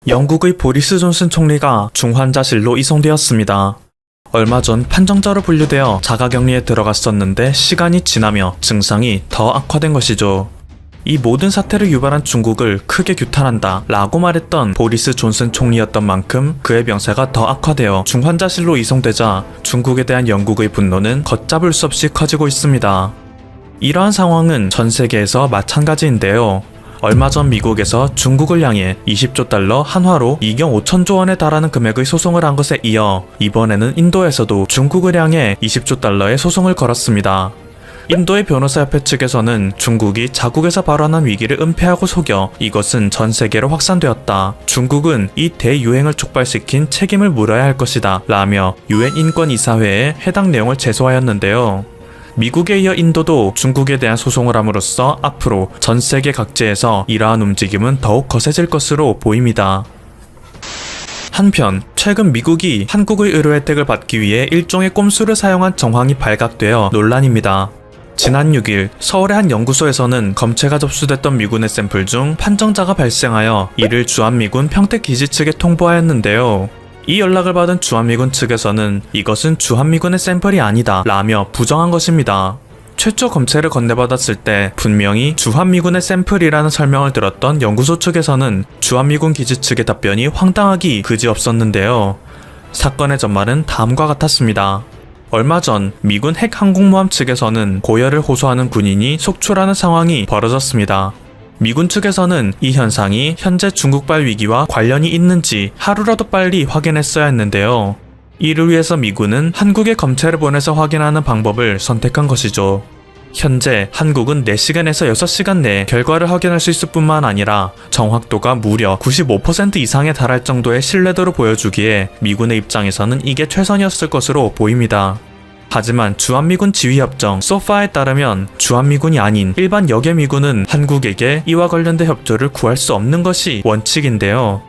영국의 보리스 존슨 총리가 중환자실로 이송되었습니다. 얼마 전 판정자로 분류되어 자가격리에 들어갔었는데 시간이 지나며 증상이 더 악화된 것이죠. 이 모든 사태를 유발한 중국을 크게 규탄한다 라고 말했던 보리스 존슨 총리였던 만큼 그의 병세가 더 악화되어 중환자실로 이송되자 중국에 대한 영국의 분노는 걷잡을 수 없이 커지고 있습니다. 이러한 상황은 전 세계에서 마찬가지인데요. 얼마 전 미국에서 중국을 향해 20조 달러 한화로 2경 5천조 원에 달하는 금액의 소송을 한 것에 이어 이번에는 인도에서도 중국을 향해 20조 달러의 소송을 걸었습니다. 인도의 변호사협회 측에서는 중국이 자국에서 발원한 위기를 은폐하고 속여 이것은 전 세계로 확산되었다. 중국은 이 대유행을 촉발시킨 책임을 물어야 할 것이다 라며 UN 인권이사회에 해당 내용을 제소하였는데요. 미국에 이어 인도도 중국에 대한 소송을 함으로써 앞으로 전 세계 각지에서 이러한 움직임은 더욱 거세질 것으로 보입니다. 한편 최근 미국이 한국의 의료 혜택을 받기 위해 일종의 꼼수를 사용한 정황이 발각되어 논란입니다. 지난 6일 서울의 한 연구소에서는 검체가 접수됐던 미군의 샘플 중 판정자가 발생하여 이를 주한미군 평택기지 측에 통보하였는데요. 이 연락을 받은 주한미군 측에서는 이것은 주한미군의 샘플이 아니다 라며 부정한 것입니다. 최초 검체를 건네받았을 때 분명히 주한미군의 샘플이라는 설명을 들었던 연구소 측에서는 주한미군 기지 측의 답변이 황당하기 그지없었는데요. 사건의 전말은 다음과 같았습니다. 얼마 전 미군 핵항공모함 측에서는 고열을 호소하는 군인이 속출하는 상황이 벌어졌습니다. 미군 측에서는 이 현상이 현재 중국발 위기와 관련이 있는지 하루라도 빨리 확인했어야 했는데요. 이를 위해서 미군은 한국에 검체를 보내서 확인하는 방법을 선택한 것이죠. 현재 한국은 4시간에서 6시간 내에 결과를 확인할 수 있을 뿐만 아니라 정확도가 무려 95% 이상에 달할 정도의 신뢰도를 보여주기에 미군의 입장에서는 이게 최선이었을 것으로 보입니다. 하지만 주한미군 지휘협정 소파에 따르면 주한미군이 아닌 일반 여계미군은 한국에게 이와 관련된 협조를 구할 수 없는 것이 원칙인데요.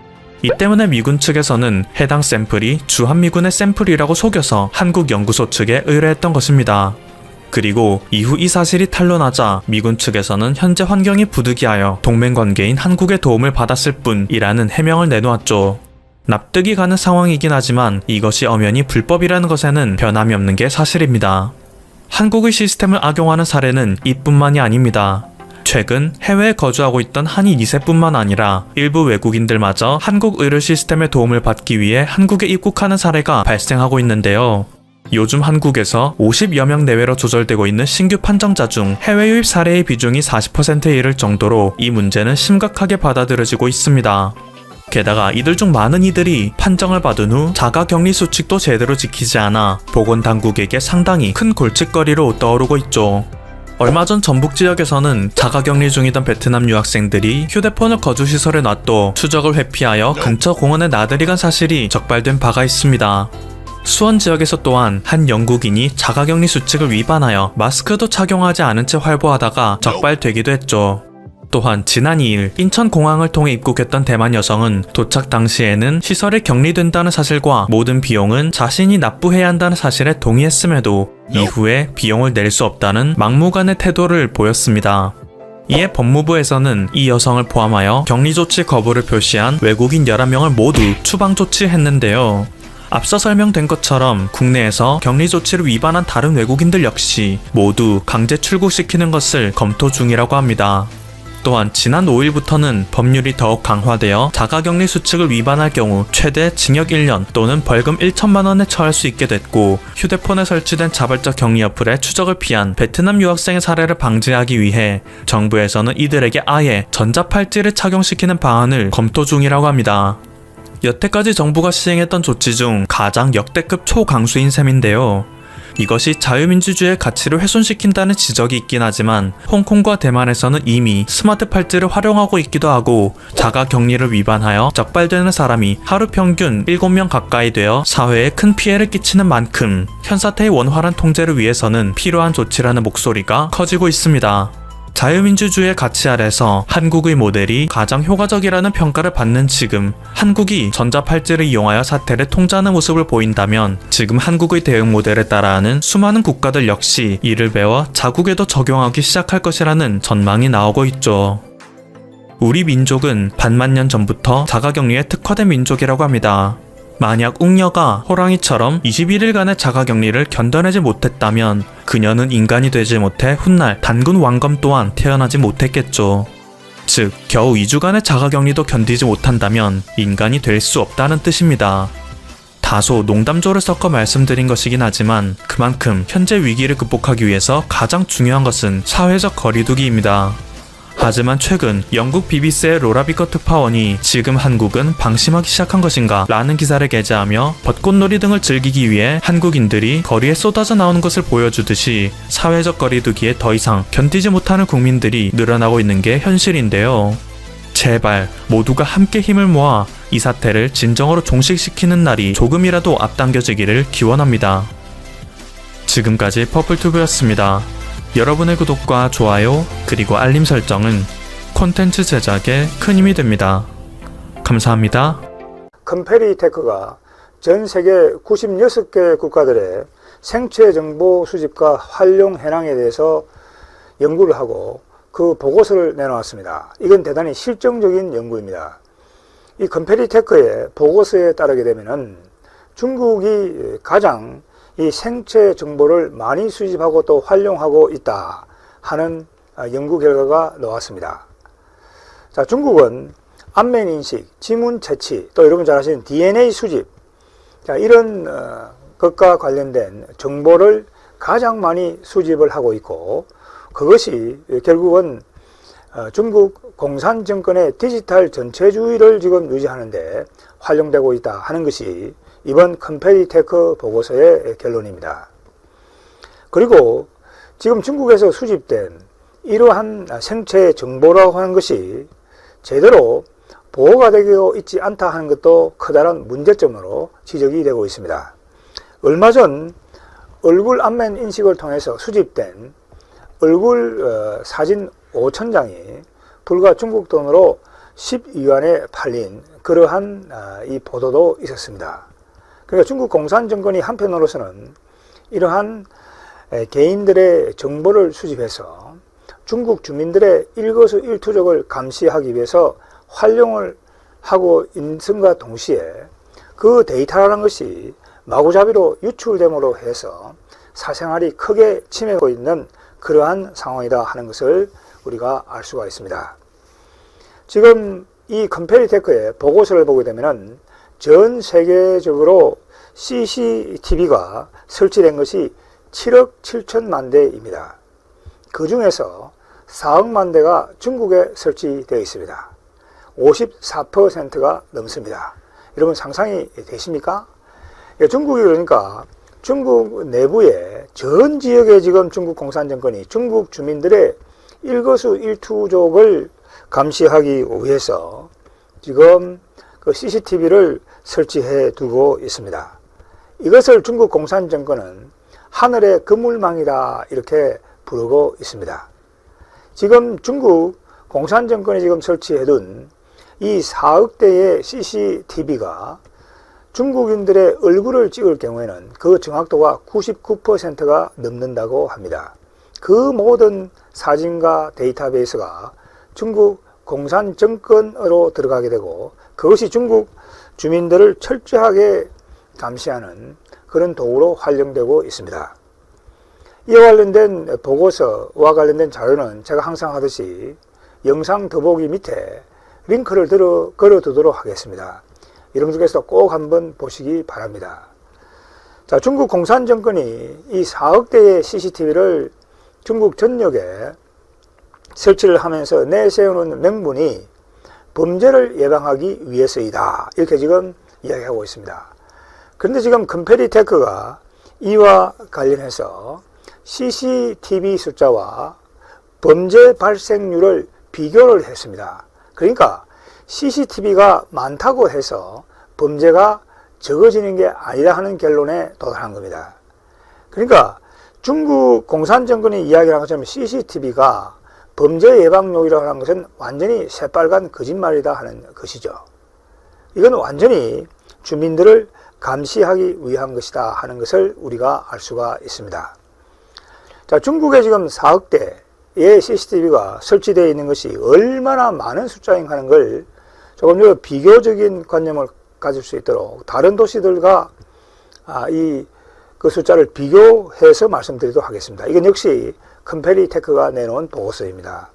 이 때문에 미군 측에서는 해당 샘플이 주한미군의 샘플이라고 속여서 한국 연구소 측에 의뢰했던 것입니다. 그리고 이후 이 사실이 탄로나자 미군 측에서는 현재 환경이 부득이하여 동맹관계인 한국의 도움을 받았을 뿐이라는 해명을 내놓았죠. 납득이 가는 상황이긴 하지만 이것이 엄연히 불법이라는 것에는 변함이 없는 게 사실입니다. 한국의 시스템을 악용하는 사례는 이뿐만이 아닙니다. 최근 해외에 거주하고 있던 한인 2세뿐만 아니라 일부 외국인들마저 한국 의료 시스템의 도움을 받기 위해 한국에 입국하는 사례가 발생하고 있는데요. 요즘 한국에서 50여 명 내외로 조절되고 있는 신규 판정자 중 해외 유입 사례의 비중이 40%에 이를 정도로 이 문제는 심각하게 받아들여지고 있습니다. 게다가 이들 중 많은 이들이 판정을 받은 후 자가격리 수칙도 제대로 지키지 않아 보건당국에게 상당히 큰 골칫거리로 떠오르고 있죠. 얼마 전 전북 지역에서는 자가격리 중이던 베트남 유학생들이 휴대폰을 거주시설에 놔둬 추적을 회피하여 근처 공원에 나들이 간 사실이 적발된 바가 있습니다. 수원 지역에서 또한 한 영국인이 자가격리 수칙을 위반하여 마스크도 착용하지 않은 채 활보하다가 적발되기도 했죠. 또한 지난 2일 인천공항을 통해 입국했던 대만 여성은 도착 당시에는 시설에 격리된다는 사실과 모든 비용은 자신이 납부해야 한다는 사실에 동의했음에도 이후에 비용을 낼 수 없다는 막무가내 태도를 보였습니다. 이에 법무부에서는 이 여성을 포함하여 격리조치 거부를 표시한 외국인 11명을 모두 추방조치했는데요. 앞서 설명된 것처럼 국내에서 격리 조치를 위반한 다른 외국인들 역시 모두 강제 출국시키는 것을 검토 중이라고 합니다. 또한 지난 5일부터는 법률이 더욱 강화되어 자가격리 수칙을 위반할 경우 최대 징역 1년 또는 벌금 1천만 원에 처할 수 있게 됐고, 휴대폰에 설치된 자발적 격리 어플의 추적을 피한 베트남 유학생의 사례를 방지하기 위해 정부에서는 이들에게 아예 전자팔찌를 착용시키는 방안을 검토 중이라고 합니다. 여태까지 정부가 시행했던 조치 중 가장 역대급 초강수인 셈인데요. 이것이 자유민주주의의 가치를 훼손시킨다는 지적이 있긴 하지만 홍콩과 대만에서는 이미 스마트 팔찌를 활용하고 있기도 하고 자가격리를 위반하여 적발되는 사람이 하루 평균 7명 가까이 되어 사회에 큰 피해를 끼치는 만큼 현사태의 원활한 통제를 위해서는 필요한 조치라는 목소리가 커지고 있습니다. 자유민주주의의 가치 아래서 한국의 모델이 가장 효과적이라는 평가를 받는 지금, 한국이 전자팔찌를 이용하여 사태를 통제하는 모습을 보인다면 지금 한국의 대응 모델에 따라하는 수많은 국가들 역시 이를 배워 자국에도 적용하기 시작할 것이라는 전망이 나오고 있죠. 우리 민족은 반만 년 전부터 자가격리에 특화된 민족이라고 합니다. 만약 웅녀가 호랑이처럼 21일간의 자가격리를 견뎌내지 못했다면 그녀는 인간이 되지 못해 훗날 단군 왕검 또한 태어나지 못했겠죠. 즉, 겨우 2주간의 자가격리도 견디지 못한다면 인간이 될 수 없다는 뜻입니다. 다소 농담조를 섞어 말씀드린 것이긴 하지만 그만큼 현재 위기를 극복하기 위해서 가장 중요한 것은 사회적 거리두기입니다. 하지만 최근 영국 BBC의 로라 비커 특파원이 지금 한국은 방심하기 시작한 것인가 라는 기사를 게재하며 벚꽃놀이 등을 즐기기 위해 한국인들이 거리에 쏟아져 나오는 것을 보여주듯이 사회적 거리두기에 더 이상 견디지 못하는 국민들이 늘어나고 있는 게 현실인데요. 제발 모두가 함께 힘을 모아 이 사태를 진정으로 종식시키는 날이 조금이라도 앞당겨지기를 기원합니다. 지금까지 퍼플튜브였습니다. 여러분의 구독과 좋아요 그리고 알림 설정은 콘텐츠 제작에 큰 힘이 됩니다. 감사합니다. 컴페리테크가 전 세계 96개 국가들의 생체 정보 수집과 활용 현황에 대해서 연구를 하고 그 보고서를 내놓았습니다. 이건 대단히 실증적인 연구입니다. 이 컴페리테크의 보고서에 따르게 되면은 중국이 가장 이 생체 정보를 많이 수집하고 또 활용하고 있다 하는 연구 결과가 나왔습니다. 자, 중국은 안면 인식, 지문 채취, 또 여러분 잘 아시는 DNA 수집, 자, 이런 것과 관련된 정보를 가장 많이 수집을 하고 있고, 그것이 결국은 중국 공산 정권의 디지털 전체주의를 지금 유지하는데 활용되고 있다 하는 것이 이번 컴페리테크 보고서의 결론입니다. 그리고 지금 중국에서 수집된 이러한 생체 정보라고 하는 것이 제대로 보호가 되고 있지 않다 하는 것도 커다란 문제점으로 지적이 되고 있습니다. 얼마 전 얼굴 안면 인식을 통해서 수집된 얼굴 사진 5,000장이 불과 중국 돈으로 12위안에 팔린 그러한 이 보도도 있었습니다. 그러니까 중국 공산 정권이 한편으로서는 이러한 개인들의 정보를 수집해서 중국 주민들의 일거수일투족을 감시하기 위해서 활용을 하고 있음과 동시에 그 데이터라는 것이 마구잡이로 유출됨으로 해서 사생활이 크게 침해되고 있는 그러한 상황이다 하는 것을 우리가 알 수가 있습니다. 지금 이 컴페리테크의 보고서를 보게 되면 전 세계적으로 CCTV가 설치된 것이 7억 7천만 대입니다. 그 중에서 4억만 대가 중국에 설치되어 있습니다. 54%가 넘습니다. 여러분 상상이 되십니까? 중국이 그러니까 중국 내부에 전 지역에 지금 중국 공산정권이 중국 주민들의 일거수일투족을 감시하기 위해서 지금 그 CCTV를 설치해 두고 있습니다. 이것을 중국 공산정권은 하늘의 그물망이다 이렇게 부르고 있습니다. 지금 중국 공산정권이 지금 설치해둔 이 4억 대의 CCTV가 중국인들의 얼굴을 찍을 경우에는 그 정확도가 99%가 넘는다고 합니다. 그 모든 사진과 데이터베이스가 중국 공산정권으로 들어가게 되고 그것이 중국 주민들을 철저하게 감시하는 그런 도구로 활용되고 있습니다. 이와 관련된 보고서와 관련된 자료는 제가 항상 하듯이 영상 더보기 밑에 링크를 걸어두도록 하겠습니다. 여러분들께서 꼭 한번 보시기 바랍니다. 자, 중국 공산정권이 이 4억 대의 CCTV를 중국 전역에 설치를 하면서 내세우는 명분이 범죄를 예방하기 위해서이다. 이렇게 지금 이야기하고 있습니다. 그런데 지금 컴페리테크가 이와 관련해서 CCTV 숫자와 범죄 발생률을 비교를 했습니다. 그러니까 CCTV가 많다고 해서 범죄가 적어지는 게 아니다 하는 결론에 도달한 겁니다. 그러니까 중국 공산정권이 이야기한 것처럼 CCTV가 범죄 예방용이라고 하는 것은 완전히 새빨간 거짓말이다 하는 것이죠. 이건 완전히 주민들을 감시하기 위한 것이다 하는 것을 우리가 알 수가 있습니다. 자, 중국에 지금 4억 대 CCTV가 설치되어 있는 것이 얼마나 많은 숫자인가 하는 걸 조금 더 비교적인 관념을 가질 수 있도록 다른 도시들과 그 숫자를 비교해서 말씀드리도록 하겠습니다. 이건 역시 컴페리테크가 내놓은 보고서입니다.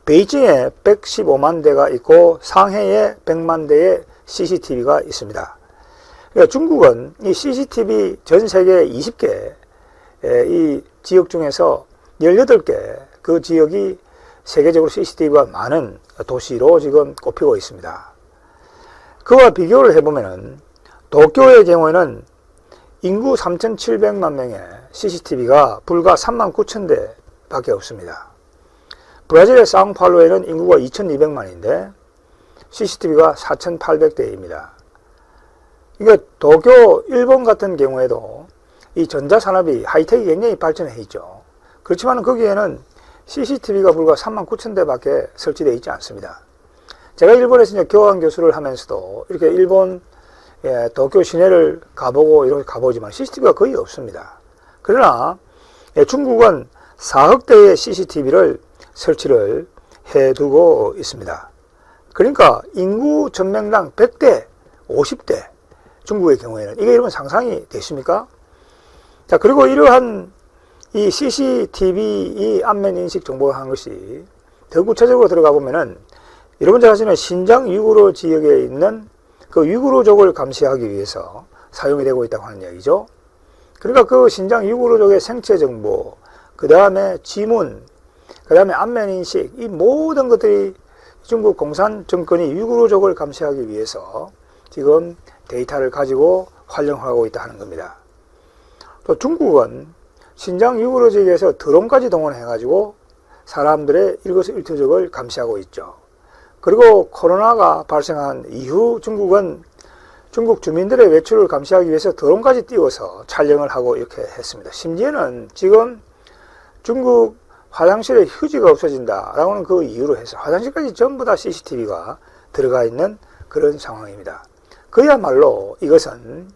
베이징에 115만 대가 있고 상해에 100만 대의 CCTV가 있습니다. 그러니까 중국은 이 CCTV 전 세계 20개 이 지역 중에서 18개 그 지역이 세계적으로 CCTV가 많은 도시로 지금 꼽히고 있습니다. 그와 비교를 해보면은 도쿄의 경우에는 인구 3,700만 명의 CCTV가 불과 39,000대 밖에 없습니다. 브라질의 사우파울로에는 인구가 2,200만인데 CCTV가 4,800대입니다. 그러니까 도쿄, 일본 같은 경우에도 이 전자산업이 하이텍이 굉장히 발전해 있죠. 그렇지만 거기에는 CCTV가 불과 39,000대 밖에 설치되어 있지 않습니다. 제가 일본에서 이제 교환 교수를 하면서도 이렇게 일본 도쿄 시내를 가보고 이렇게 가보지만 CCTV가 거의 없습니다. 그러나 중국은 4억 대의 CCTV를 설치를 해두고 있습니다. 그러니까 인구 전명당 100대, 50대 중국의 경우에는 이게 여러분 상상이 되십니까? 자, 그리고 이러한 이 CCTV 이 안면 인식 정보를 한 것이 더 구체적으로 들어가 보면은 여러분들 아시는 신장 위구르 지역에 있는 그 위구르족을 감시하기 위해서 사용이 되고 있다고 하는 이야기죠. 그러니까 그 신장 위구르족의 생체 정보, 그 다음에 지문, 그 다음에 안면 인식, 이 모든 것들이 중국 공산 정권이 위구르족을 감시하기 위해서 지금 데이터를 가지고 활용하고 있다 하는 겁니다. 또 중국은 신장 위구르 지역에서 드론까지 동원해가지고 사람들의 일거수일투족을 감시하고 있죠. 그리고 코로나가 발생한 이후 중국은 중국 주민들의 외출을 감시하기 위해서 드론까지 띄워서 촬영을 하고 이렇게 했습니다. 심지어는 지금 중국 화장실에 휴지가 없어진다라고는 그 이유로 해서 화장실까지 전부 다 CCTV가 들어가 있는 그런 상황입니다. 그야말로 이것은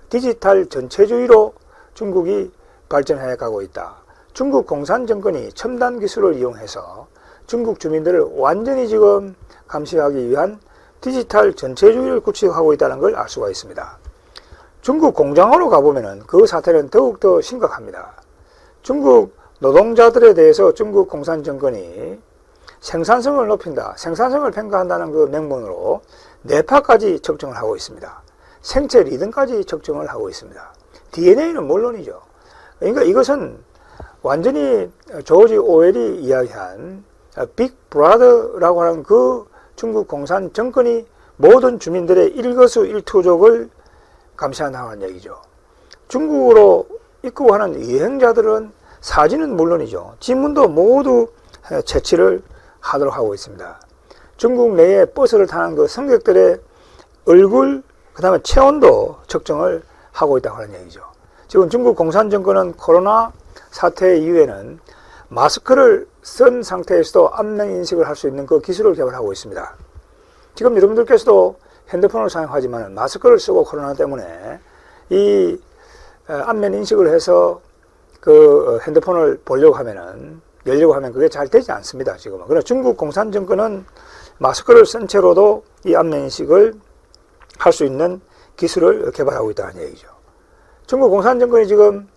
디지털 전체주의로 중국이 발전해 가고 있다. 중국 공산 정권이 첨단 기술을 이용해서 중국 주민들을 완전히 지금 감시하기 위한 디지털 전체주의를 구축하고 있다는 걸 알 수가 있습니다. 중국 공장으로 가보면 그 사태는 더욱더 심각합니다. 중국 노동자들에 대해서 중국 공산 정권이 생산성을 높인다, 생산성을 평가한다는 그 명분으로 뇌파까지 측정을 하고 있습니다. 생체 리듬까지 측정을 하고 있습니다. DNA는 물론이죠. 그러니까 이것은 완전히 조지 오웰이 이야기한 빅 브라더라고 하는 그 중국 공산 정권이 모든 주민들의 일거수일투족을 감시한다는 얘기죠. 중국으로 입국하는 여행자들은 사진은 물론이죠. 지문도 모두 채취를 하도록 하고 있습니다. 중국 내에 버스를 타는 그 승객들의 얼굴, 그 다음에 체온도 측정을 하고 있다고 하는 얘기죠. 지금 중국 공산정권은 코로나 사태 이후에는 마스크를 쓴 상태에서도 안면 인식을 할 수 있는 그 기술을 개발하고 있습니다. 지금 여러분들께서도 핸드폰을 사용하지만 마스크를 쓰고 코로나 때문에 이 안면 인식을 해서 그 핸드폰을 보려고 하면은 열려고 하면 그게 잘 되지 않습니다. 지금은. 그러나 중국 공산정권은 마스크를 쓴 채로도 이 안면 인식을 할 수 있는 기술을 개발하고 있다는 얘기죠. 중국 공산정권이 지금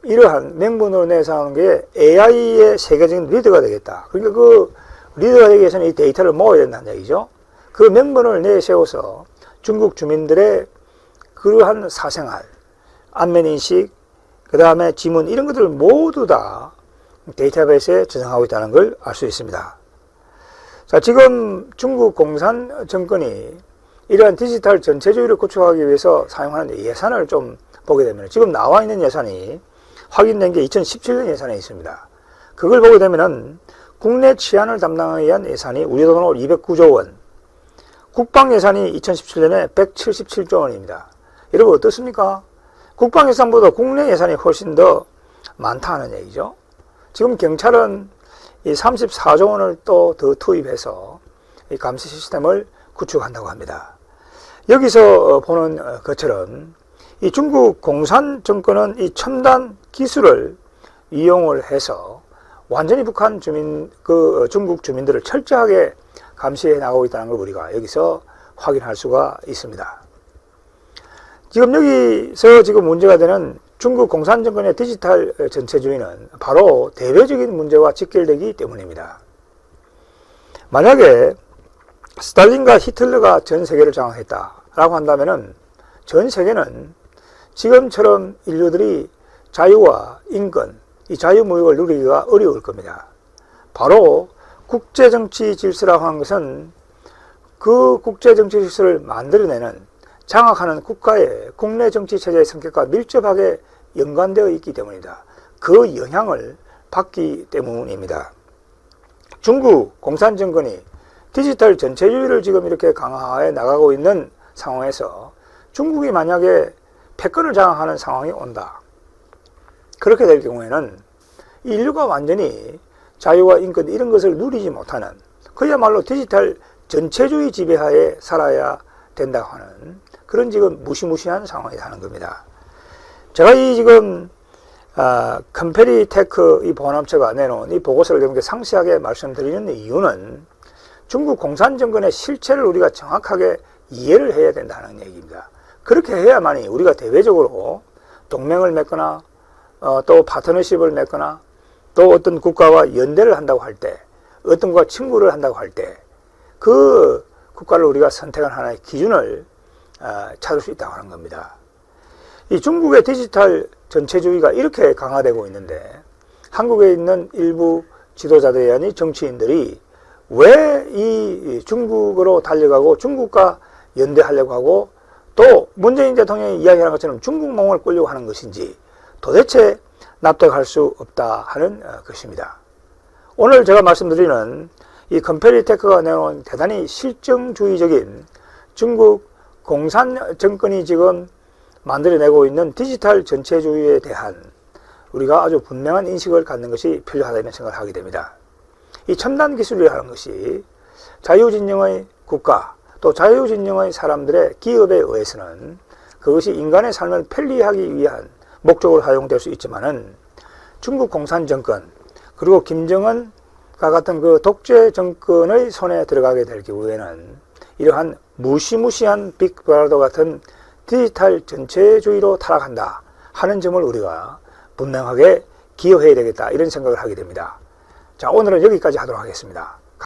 이러한 명분으로 내세우는 게 AI의 세계적인 리더가 되겠다. 그러니까 그 리더가 되기 위해서는 이 데이터를 모아야 된다는 얘기죠. 그 명분을 내세워서 중국 주민들의 그러한 사생활, 안면인식, 그 다음에 지문 이런 것들을 모두 다 데이터베이스에 저장하고 있다는 걸 알 수 있습니다. 자, 지금 중국 공산 정권이 이러한 디지털 전체주의를 구축하기 위해서 사용하는 예산을 좀 보게 되면 지금 나와 있는 예산이 확인된 게 2017년 예산에 있습니다. 그걸 보게 되면은 국내 치안을 담당하기 위한 예산이 우리 돈으로 209조 원, 국방 예산이 2017년에 177조 원입니다. 여러분 어떻습니까? 국방 예산보다 국내 예산이 훨씬 더 많다는 얘기죠. 지금 경찰은 이 34조 원을 또 더 투입해서 이 감시 시스템을 구축한다고 합니다. 여기서 보는 것처럼 이 중국 공산 정권은 이 첨단 기술을 이용을 해서 완전히 북한 주민, 중국 주민들을 철저하게 감시해 나가고 있다는 걸 우리가 여기서 확인할 수가 있습니다. 지금 여기서 지금 문제가 되는 중국 공산정권의 디지털 전체주의는 바로 대외적인 문제와 직결되기 때문입니다. 만약에 스탈린과 히틀러가 전 세계를 장악했다라고 한다면은 전 세계는 지금처럼 인류들이 자유와 인권, 이 자유무역을 누리기가 어려울 겁니다. 바로 국제정치 질서라고 하는 것은 그 국제정치 질서를 만들어내는 장악하는 국가의 국내 정치 체제의 성격과 밀접하게 연관되어 있기 때문이다. 그 영향을 받기 때문입니다. 중국 공산정권이 디지털 전체주의를 지금 이렇게 강화해 나가고 있는 상황에서 중국이 만약에 패권을 장악하는 상황이 온다. 그렇게 될 경우에는 인류가 완전히 자유와 인권 이런 것을 누리지 못하는 그야말로 디지털 전체주의 지배하에 살아야 된다고 하는 그런 지금 무시무시한 상황이 되는 겁니다. 제가 이 지금 컴페리테크 이 보안업체가 내놓은 이 보고서를 이렇게 상세하게 말씀드리는 이유는 중국 공산정권의 실체를 우리가 정확하게 이해를 해야 된다는 얘기입니다. 그렇게 해야만이 우리가 대외적으로 동맹을 맺거나 또 파트너십을 맺거나 또 어떤 국가와 연대를 한다고 할 때 어떤 것과 친구를 한다고 할 때 그 국가를 우리가 선택한 하나의 기준을 찾을 수 있다고 하는 겁니다. 이 중국의 디지털 전체주의가 이렇게 강화되고 있는데 한국에 있는 일부 지도자들이 아닌 정치인들이 왜 이 중국으로 달려가고 중국과 연대하려고 하고 또 문재인 대통령이 이야기하는 것처럼 중국몽을 꾸려고 하는 것인지 도대체 납득할 수 없다 하는 것입니다. 오늘 제가 말씀드리는 이 컴페리테크가 내놓은 대단히 실정주의적인 중국 공산정권이 지금 만들어내고 있는 디지털 전체주의에 대한 우리가 아주 분명한 인식을 갖는 것이 필요하다는 생각을 하게 됩니다. 이 첨단 기술이라는 것이 자유진영의 국가 또 자유진영의 사람들의 기업에 의해서는 그것이 인간의 삶을 편리하기 위한 목적으로 사용될 수 있지만은 중국 공산정권 그리고 김정은과 같은 그 독재 정권의 손에 들어가게 될 경우에는 이러한 무시무시한 빅브라더 같은 디지털 전체주의로 타락한다 하는 점을 우리가 분명하게 기여해야 되겠다 이런 생각을 하게 됩니다. 자, 오늘은 여기까지 하도록 하겠습니다.